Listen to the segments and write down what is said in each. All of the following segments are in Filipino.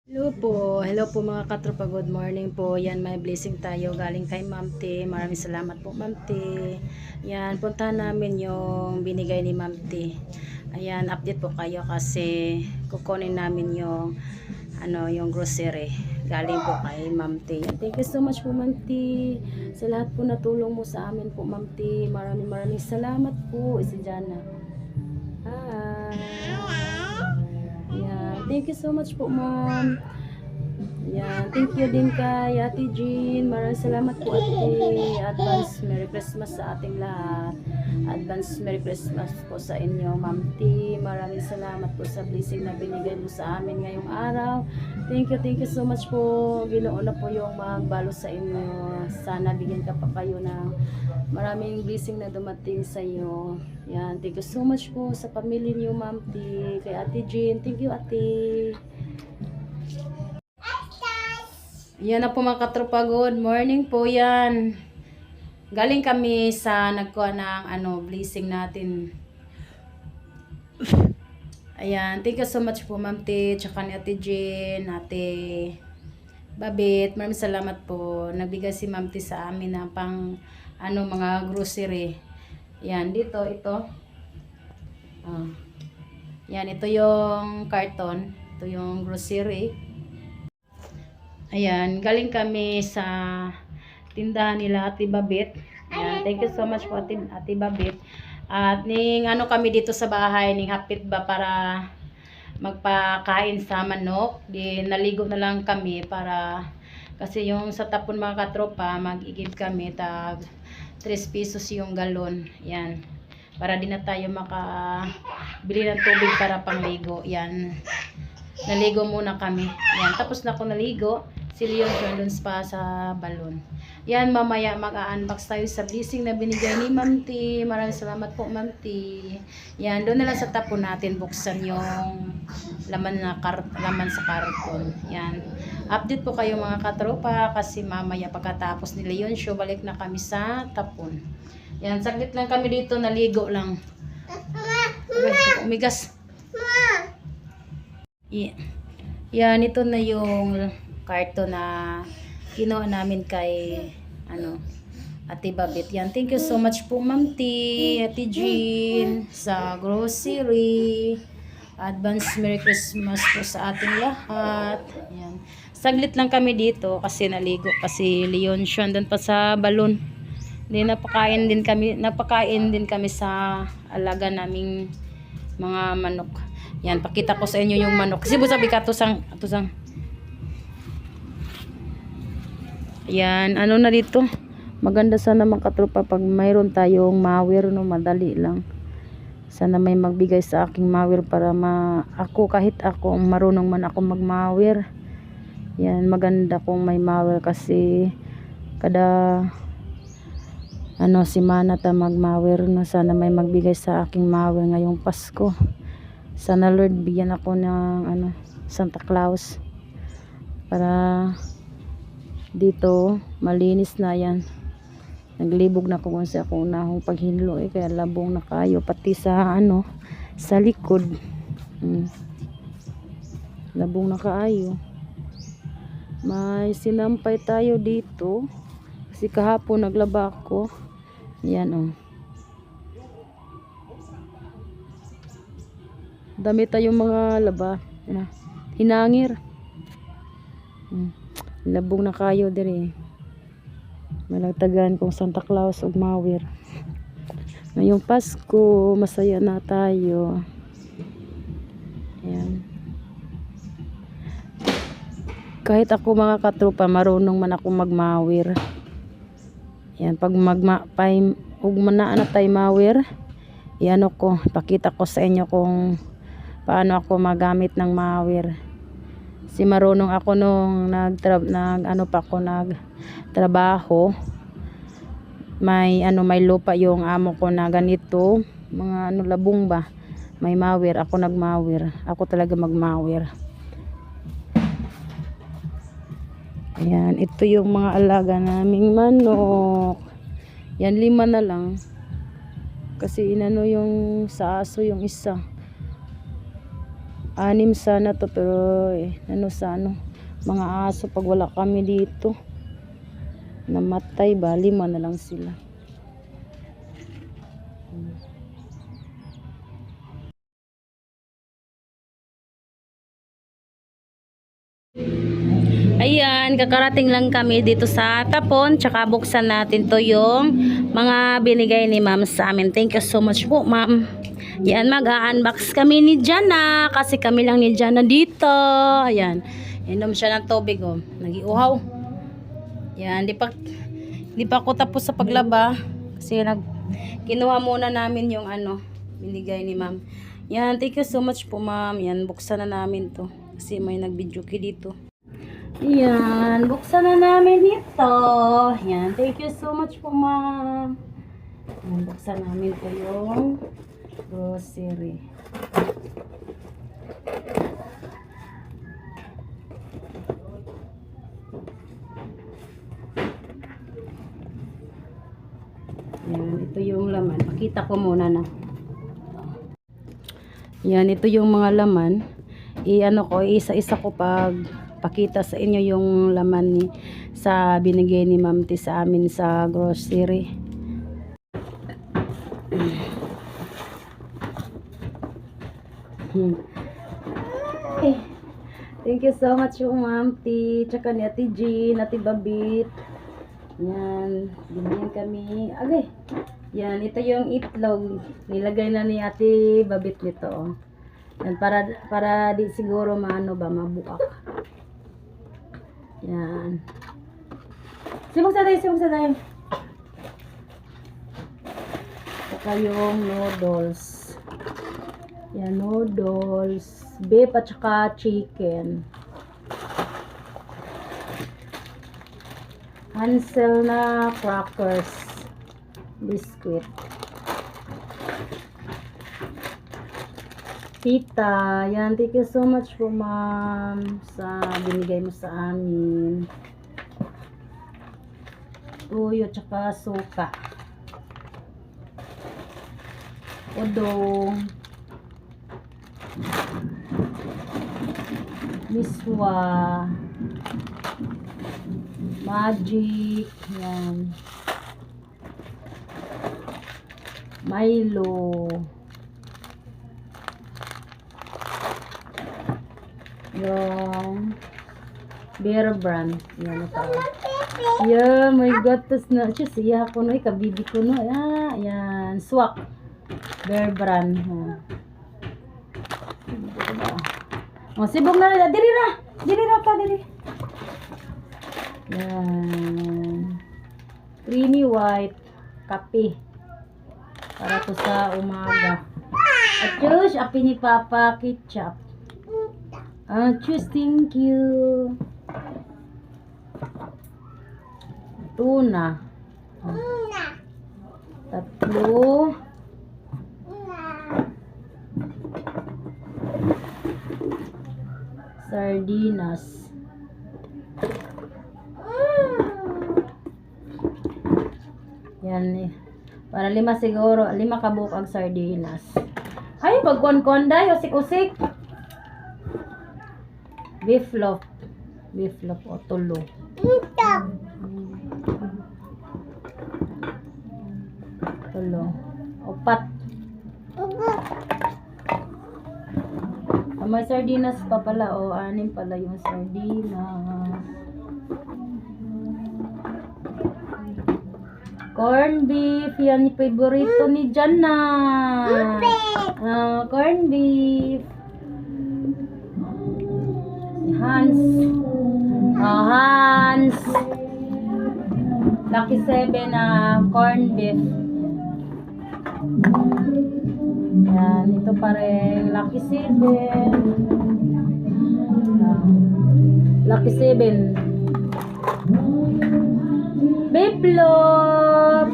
Hello po mga katropa, good morning po. Yan, may blessing tayo galing kay Ma'am T. Maraming salamat po Ma'am T. Yan, puntahan namin yung binigay ni Ma'am T. Ayan, update po kayo kasi kukunin namin yung yung grocery. Galing po kay Ma'am T. Yan, thank you so much po Ma'am T. Sa lahat po na tulong mo sa amin po Ma'am T. Maraming salamat po. Si Jana. Hi. Yan, thank you so much po Ma'am. Yan, thank you din kay Ate Jean. Maraming salamat po Ate. Advance Merry Christmas sa ating lahat. Advance Merry Christmas po sa inyo Ma'am T. Maraming salamat po sa blessing na binigay mo sa amin ngayong araw. Thank you so much po. Ginoo na po yung magbalo sa inyo. Sana bigyan ka pa kayo ng maraming blessing na dumating sa iyo. Yan, thank you so much po sa pamilya niyo Ma'am T. Kay Ate Jean, thank you Ate. Yan na po mga katropa, good morning po yan. Galing kami sa nagkuha ng blessing natin. Ayan, thank you so much po Ma'am T, tsaka ni Ate Jean, Ate Babit. Maraming salamat po. Nagbigay si Ma'am T sa amin ng pang mga grocery. Yan, dito, ito. Yan, ito yung carton. Ito yung grocery. Ayan, galing kami sa tindahan nila Ate Babit. Ayan, thank you so much po Ate Babit. At ning kami dito sa bahay, ning hapit ba para magpakain sa manok. Di naligo na lang kami para kasi yung sa tapon mga katropa, mag-igib kami tag 3 pesos yung galon. Yan. Para di na tayo makabili ng tubig para pangligo. Yan. Naligo muna kami. Yan. Tapos na ako naligo. Si Leon dun pa sa balon. Yan, mamaya mag-unbox tayo sa blessing na binigay ni Ma'am T. Maraming salamat po Ma'am T. Yan, doon na lang sa tapo natin buksan yung laman sa karton. Yan. Update po kayo mga katropa kasi mamaya pagkatapos ni Leon show, balik na kami sa tapon. Yan, saglit lang kami dito, naligo lang. Okay, umigas. Yan, ito na yung karton na kinuha namin kay Ate Babit. Yan, thank you so much po Ma'am T, Ate Jean sa grocery. Advance Merry Christmas po sa ating lahat. Yan. Saglit lang kami dito kasi naligo kasi Leon siya doon pa sa balon. Napakain din kami sa alaga naming mga manok. Yan, pakita ko sa inyo yung manok. Kasi sabi ka tusang yan, na dito. Maganda sana mga katropa pag mayroon tayong mawir, madali lang. Sana may magbigay sa aking mawir para kahit ako marunong man ako magmawir. Yan, maganda kung may mawir kasi kada si Manata magmawir na. Sana may magbigay sa aking mawir ngayong Pasko. Sana Lord bigyan ako ng Santa Claus para dito malinis na. Yan, naglibog na ko kung sa ako unahong paghinlo kaya labong na kayo pati sa sa likod. Labong na kaayo. May sinampay tayo dito kasi kahapon naglaba ako. Yan dami tayong mga laba hinangir. Labong na kayo dire. Malagtagan kong Santa Claus ug mawir. Ngayong Pasko, masaya na tayo. Ayan. Kahit ako mga katropa, marunong man ako magmawir. Yan, pag manaan na tayo mawir, pakita ko sa inyo kung paano ako magamit ng mawir. Si marunong ako nung nagtrabaho. May lupa yung amo ko na ganito, mga labong ba. May mawir, ako nagmawir. Ako talaga magmawir. Ayan, ito yung mga alaga naming manok. Yan, 5 na lang. Kasi yung sa aso yung isa. Anim sana to, pero ano sa ano, mga aso pag wala kami dito. Namatay ba? 5 na lang sila. Ayan, kakarating lang kami dito sa Tapon, tsaka buksan natin to yung mga binigay ni ma'am sa amin. Thank you so much po, ma'am. Yan, mag-unbox kami ni Jana kasi kami lang ni Jana dito. Ayan, inom siya ng tubig, oh. Nagiuhaw. Yan, di pa ako tapos sa paglaba kasi kinuha muna namin yung ano, binigay ni ma'am. Yan, thank you so much po, ma'am. Yan, buksan na namin to kasi may nag-video dito. Yan, buksan na namin ito. Yan, thank you so much po, ma'am. Yan, buksan namin po yung grocery. Yan, ito yung laman. Pakita ko muna na. Yan, ito yung mga laman. I-ano ko, isa-isa ko pag pakita sa inyo yung laman sa binigay ni Ma'am T sa amin sa grocery. Thank you so much yung Ma'am T, tsaka ni Ate Jean, Ate Babit. Yan, binigyan kami. Agay. Yan, ito yung itlog. Nilagay na ni Ate Babit nito. Yan, para di siguro maano ba, mabuak. Yan. Sibog sa tayo. Saka yung noodles. Yan, noodles. Beef at saka chicken. Hansel na crackers. Biscuit. Pita. Yan, thank you so much po, ma'am, sa binigay mo sa amin. Tuyo, tsaka suka. Udong. Miswa. Magic. Yan. Milo. Yung Bear Brand. Yan ito. Yeah, my God. Tas na siya siya ko no. Kabibi ko no. Yan. Swak. Bear Brand. Sibog na rin. Diri ra. Diri. Yan. Creamy white. Kape. Para to sa umaga. At choose. Api ni Papa ketchup. Choose, thank you. Tuna. 3. Sardinas. Yan eh. Para 5 siguro. 5 kabuk ang sardinas. Ay, pagkon-konday. Usik-usik. Beef loaf o tulo. Opat. May sardinas pa pala, 6 pala yung sardinas. Corn beef, yan yung favorito ni Jana. Corn beef. Hans. Lucky 7 na corn beef. Yan, ito pa rin Lucky 7. Lucky 7. Beef loaf.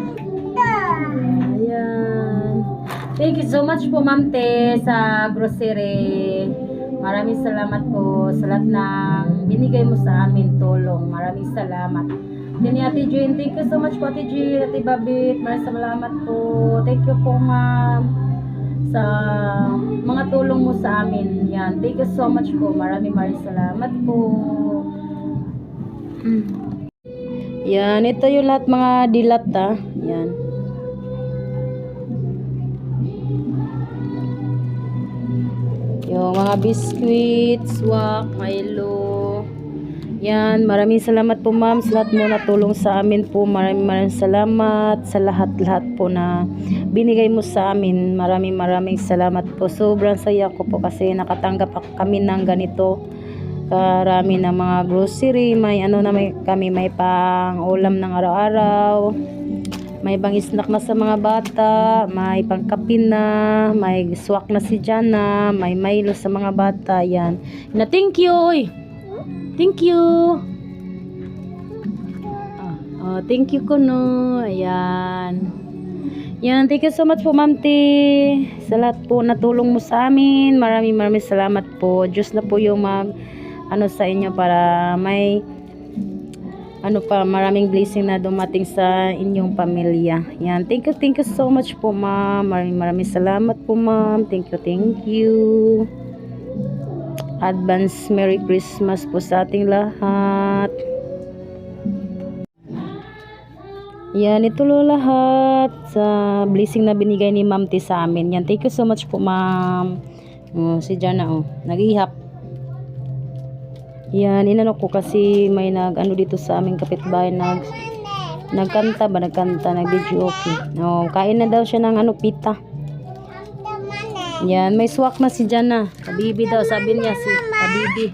Ayan. Thank you so much po, Ma'am Te, sa grocery. Maraming salamat po sa lahat ng binigay mo sa amin tulong. Maraming salamat. Yan ni Ate Jean. Thank you so much po, Ate Jean. Ate Babit. Maraming salamat po. Thank you po, ma'am. sa mga tulong mo sa amin. Yan. Thank you so much po. Maraming salamat po. Yan. Ito yung lahat mga dilat Yan. Yung mga biscuits, wak, Milo. Yan, maraming salamat po ma'am sa lahat mo na tulong sa amin po. Maraming salamat sa lahat-lahat po na binigay mo sa amin. Maraming salamat po. Sobrang saya ko po kasi nakatanggap kami ng ganito karami ng mga grocery. May kami may pang ulam ng araw-araw. May bang snack na sa mga bata, may pangkapin na, may swak na si Jana, may Milo sa mga bata. Yan. Na thank you. Oy. Thank you. Thank you ko no. Ayan. Yan, thank you so much po Ma'am T. Sa lahat po na tulong mo sa amin. Maraming salamat po. Diyos na po yung sa inyo para may maraming blessing na dumating sa inyong pamilya. Yan, thank you so much po ma'am. Maraming salamat po ma'am. Thank you. Advance Merry Christmas po sa ating lahat. Yan, ito lahat sa blessing na binigay ni Ma'am T sa amin. Yan, thank you so much po ma'am. Si Jana nag-ihap. Yan, inano ko kasi may dito sa aming kapitbahay nagkanta, nag-video okay. Kain na daw siya ng pita. Yan, may swak na si Jana. Kabibi daw, sabi niya si Kabibi.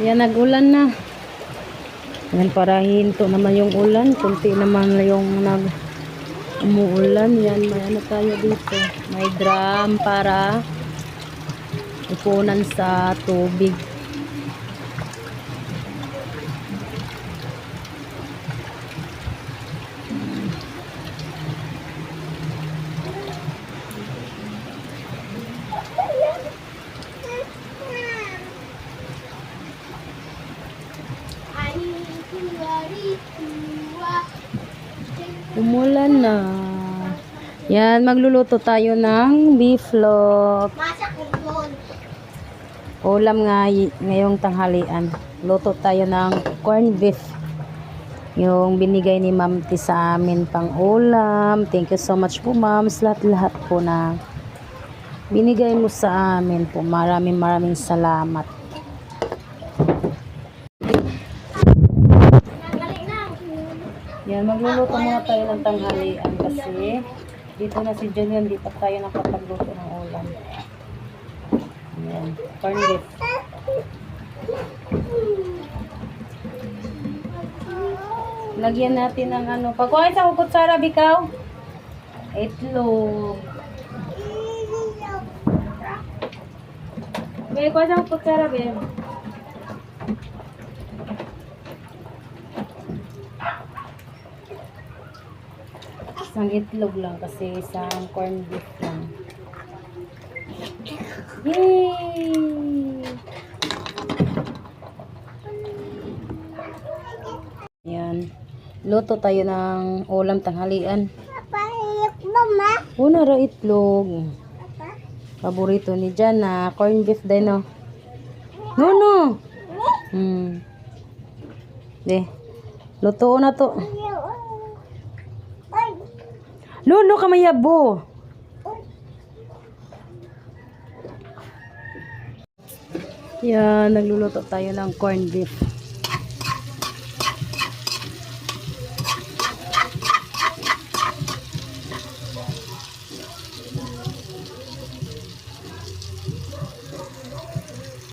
Yan, nag-ulan na. Yan, para hinto naman yung ulan. Kunti naman yung umuulan. Yan, may tayo dito. May drum para ipunan sa tubig. Umulan na. Yan, magluluto tayo ng beef loaf. Ulam ngayong tanghalian. Luto tayo ng corned beef. Yung binigay ni Ma'am T sa amin pang ulam. Thank you so much po ma'am sa lahat po na binigay mo sa amin po. Maraming salamat. Yan, magluluto muna tayo ng tanghalian kasi dito na si Julian, di pa tayo nakapagluto ng ulam. Yan, corn beef. Lagyan natin ng pagkuhain sa kutsara, bikaw. Itlog. Okay, kuha sa kutsara, Ben. Isang itlog lang kasi isang corn beef lang. Yay! Yan. Luto tayo ng ulam tanghalian. Una ra itlog. Paborito ni Jana, corn beef din no. No. De. Luto na to. Luno ka mayabo. Yan, nagluluto tayo ng corned beef.